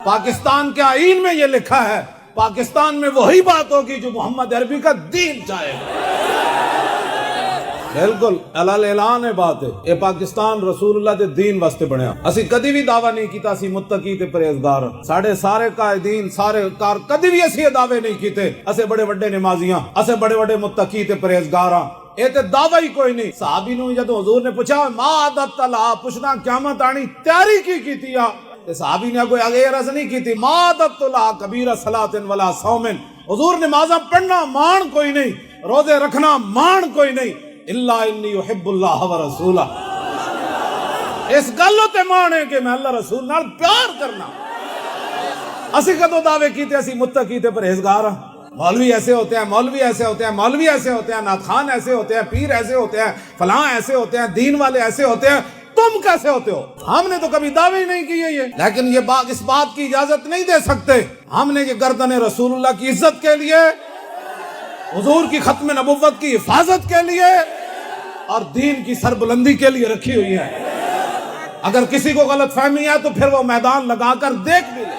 پاکستان کے آئین میں یہ لکھا ہے پاکستان میں وہی بات ہوگی جو محمد عربی کا دین چاہے گا۔ بالکل علل اعلان ہے بات ہے، یہ پاکستان رسول اللہ دے دین واسطے بنیا۔ اسی کدی بھی دعویٰ نہیں کیتا اسی متقی تے پرہیزگار، ساڑھے سارے قائدین سارے کار کدی بھی اسی دعوے نہیں کیتے اسے بڑے بڑے نمازیاں، اسے بڑے بڑے متقی تے پرہیزگاراں، یہ تے دعویٰ ہی کوئی نہیں۔ صحابی نو جدو حضور نے پوچھا ما عدت لا، پوچھنا قیامت آنی تیاری کی کیتی آ، تے صحابی نے کوئی اگے عرض نہیں کیتی ما عدت لا کبیر صلاۃ ولا صوم، حضور نمازاں پڑھنا مان کوئی نہیں، روزے رکھنا مان کوئی نہیں، الا انی احب اللہ و رسولہ، اس گل تے مان ہے کہ میں اللہ رسول نال پیار کرنا۔ اسی کدو دعوے کیتے اسی متقی تے پرہیزگار ہاں، مولوی ایسے ہوتے ہیں، مولوی ایسے ہوتے ہیں، مولوی ایسے ہوتے ہیں، نعت خان ایسے ہوتے ہیں، پیر ایسے ہوتے ہیں، فلاں ایسے ہوتے ہیں، دین والے ایسے ہوتے ہیں، تم کیسے ہوتے ہو؟ ہم نے تو کبھی دعوے ہی نہیں کیے یہ، لیکن یہ بات اس بات کی اجازت نہیں دے سکتے، ہم نے یہ گردن رسول اللہ کی عزت کے لیے، حضور کی ختم نبوت کی حفاظت کے لیے اور دین کی سربلندی کے لیے رکھی ہوئی ہے۔ اگر کسی کو غلط فہمی ہے تو پھر وہ میدان لگا کر دیکھ بھی لے۔